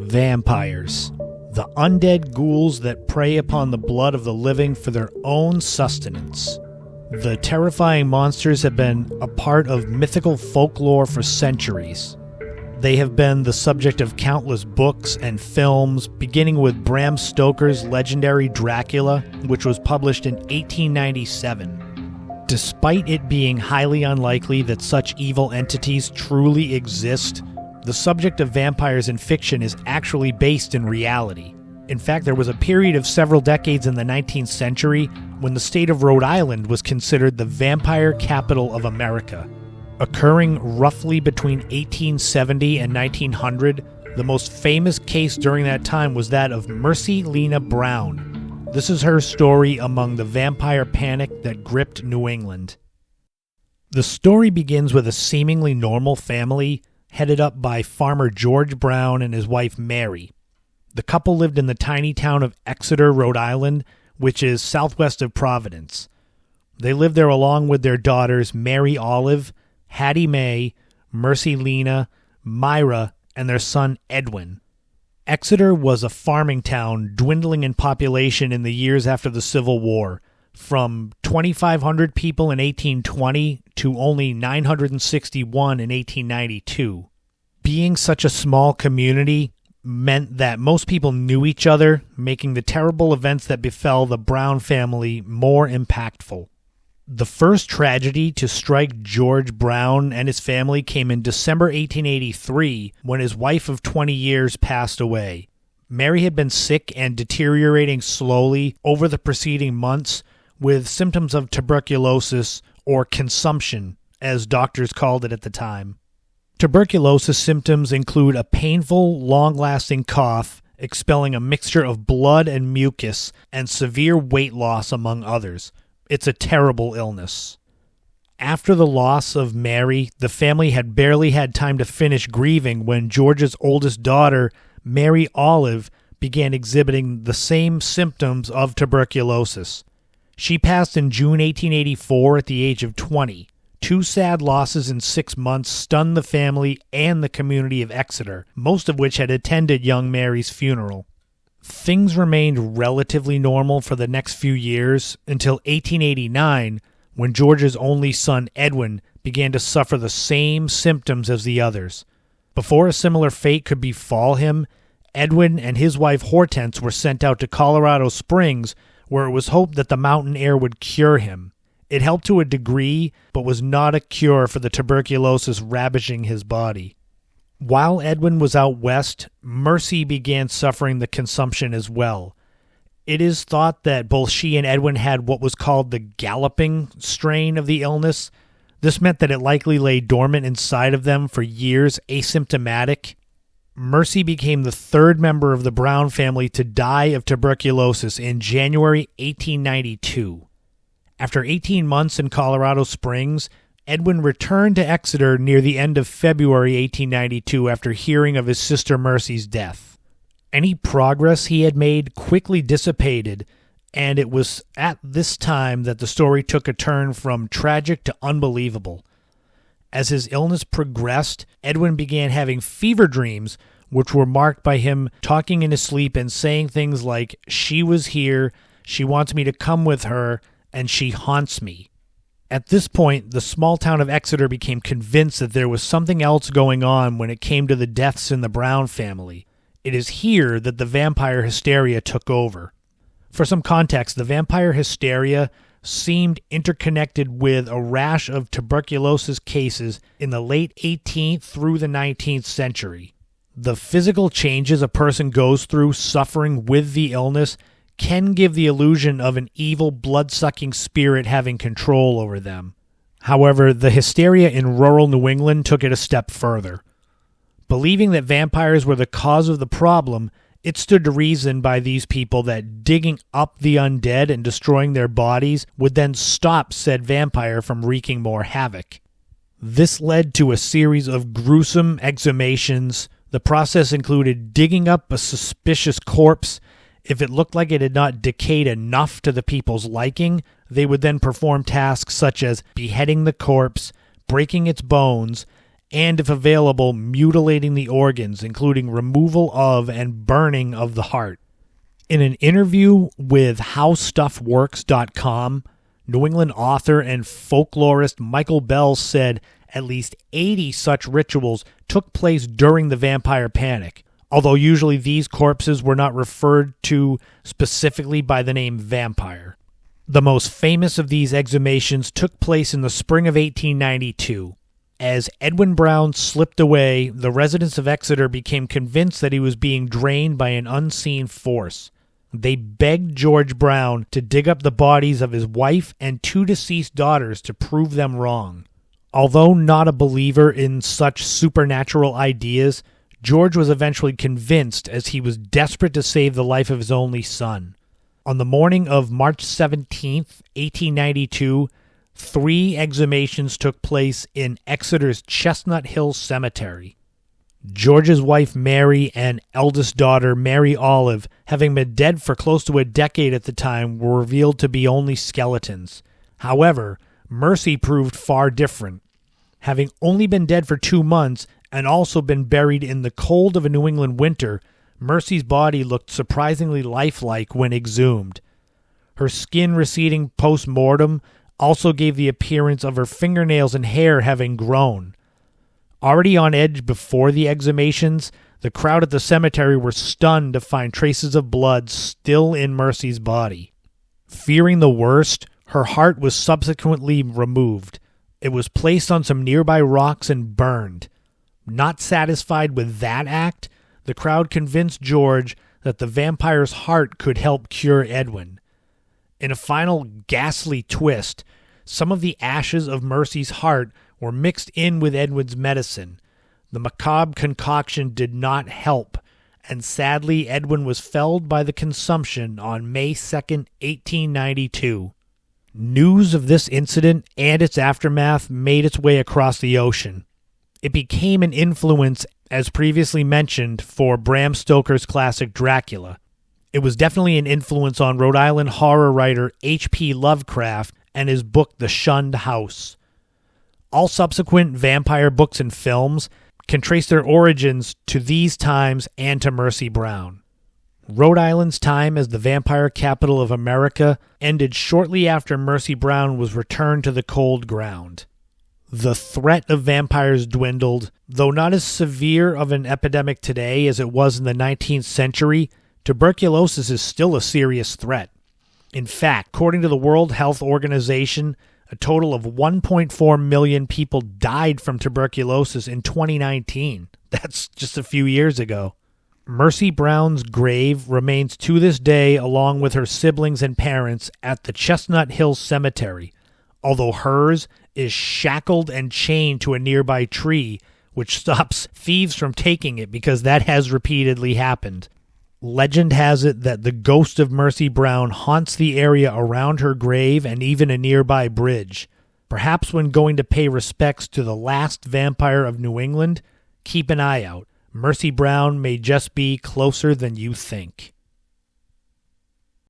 Vampires, the undead ghouls that prey upon the blood of the living for their own sustenance. The terrifying monsters have been a part of mythical folklore for centuries. They have been the subject of countless books and films, beginning with Bram Stoker's legendary Dracula, which was published in 1897. Despite it being highly unlikely that such evil entities truly exist, the subject of vampires in fiction is actually based in reality. In fact, there was a period of several decades in the 19th century when the state of Rhode Island was considered the vampire capital of America. Occurring roughly between 1870 and 1900, the most famous case during that time was that of Mercy Lena Brown. This is her story among the vampire panic that gripped New England. The story begins with a seemingly normal family headed up by farmer George Brown and his wife Mary. The couple lived in the tiny town of Exeter, Rhode Island, which is southwest of Providence. They lived there along with their daughters Mary Olive, Hattie Mae, Mercy Lena, Myra, and their son Edwin. Exeter was a farming town dwindling in population in the years after the Civil War, from 2,500 people in 1820 to only 961 in 1892. Being such a small community meant that most people knew each other, making the terrible events that befell the Brown family more impactful. The first tragedy to strike George Brown and his family came in December 1883 when his wife of 20 years passed away. Mary had been sick and deteriorating slowly over the preceding months with symptoms of tuberculosis, or consumption, as doctors called it at the time. Tuberculosis symptoms include a painful, long-lasting cough, expelling a mixture of blood and mucus, and severe weight loss, among others. It's a terrible illness. After the loss of Mary, the family had barely had time to finish grieving when George's oldest daughter, Mary Olive, began exhibiting the same symptoms of tuberculosis. She passed in June 1884 at the age of 20. Two sad losses in 6 months stunned the family and the community of Exeter, most of which had attended young Mary's funeral. Things remained relatively normal for the next few years until 1889, when George's only son Edwin began to suffer the same symptoms as the others. Before a similar fate could befall him, Edwin and his wife Hortense were sent out to Colorado Springs, where it was hoped that the mountain air would cure him. It helped to a degree, but was not a cure for the tuberculosis ravaging his body. While Edwin was out west, Mercy began suffering the consumption as well. It is thought that both she and Edwin had what was called the galloping strain of the illness. This meant that it likely lay dormant inside of them for years, asymptomatic. Mercy became the third member of the Brown family to die of tuberculosis in January 1892. After 18 months in Colorado Springs, Edwin returned to Exeter near the end of February 1892 after hearing of his sister Mercy's death. Any progress he had made quickly dissipated, and it was at this time that the story took a turn from tragic to unbelievable. As his illness progressed, Edwin began having fever dreams, which were marked by him talking in his sleep and saying things like, "She was here, she wants me to come with her, and she haunts me." At this point, the small town of Exeter became convinced that there was something else going on when it came to the deaths in the Brown family. It is here that the vampire hysteria took over. For some context, the vampire hysteria seemed interconnected with a rash of tuberculosis cases in the late 18th through the 19th century. The physical changes a person goes through suffering with the illness can give the illusion of an evil, blood-sucking spirit having control over them. However, the hysteria in rural New England took it a step further. Believing that vampires were the cause of the problem, it stood to reason by these people that digging up the undead and destroying their bodies would then stop said vampire from wreaking more havoc. This led to a series of gruesome exhumations. The process included digging up a suspicious corpse. If it looked like it had not decayed enough to the people's liking, they would then perform tasks such as beheading the corpse, breaking its bones, and if available, mutilating the organs, including removal of and burning of the heart. In an interview with HowStuffWorks.com, New England author and folklorist Michael Bell said at least 80 such rituals took place during the vampire panic, although usually these corpses were not referred to specifically by the name vampire. The most famous of these exhumations took place in the spring of 1892. As Edwin Brown slipped away, the residents of Exeter became convinced that he was being drained by an unseen force. They begged George Brown to dig up the bodies of his wife and 2 deceased daughters to prove them wrong. Although not a believer in such supernatural ideas, George was eventually convinced as he was desperate to save the life of his only son. On the morning of March 17, 1892, 3 exhumations took place in Exeter's Chestnut Hill Cemetery. George's wife Mary and eldest daughter Mary Olive, having been dead for close to a decade at the time, were revealed to be only skeletons. However, Mercy proved far different. Having only been dead for 2 months and also been buried in the cold of a New England winter, Mercy's body looked surprisingly lifelike when exhumed. Her skin receding post-mortem also gave the appearance of her fingernails and hair having grown. Already on edge before the exhumations, the crowd at the cemetery were stunned to find traces of blood still in Mercy's body. Fearing the worst, her heart was subsequently removed. It was placed on some nearby rocks and burned. Not satisfied with that act, the crowd convinced George that the vampire's heart could help cure Edwin. In a final ghastly twist, some of the ashes of Mercy's heart were mixed in with Edwin's medicine. The macabre concoction did not help, and sadly Edwin was felled by the consumption on May 2nd, 1892. News of this incident and its aftermath made its way across the ocean. It became an influence, as previously mentioned, for Bram Stoker's classic Dracula. It was definitely an influence on Rhode Island horror writer H.P. Lovecraft and his book The Shunned House. All subsequent vampire books and films can trace their origins to these times and to Mercy Brown. Rhode Island's time as the vampire capital of America ended shortly after Mercy Brown was returned to the cold ground. The threat of vampires dwindled, though not as severe of an epidemic today as it was in the 19th century. Tuberculosis is still a serious threat. In fact, according to the World Health Organization, a total of 1.4 million people died from tuberculosis in 2019. That's just a few years ago. Mercy Brown's grave remains to this day, along with her siblings and parents, at the Chestnut Hill Cemetery, although hers is shackled and chained to a nearby tree, which stops thieves from taking it because that has repeatedly happened. Legend has it that the ghost of Mercy Brown haunts the area around her grave and even a nearby bridge. Perhaps when going to pay respects to the last vampire of New England, keep an eye out. Mercy Brown may just be closer than you think.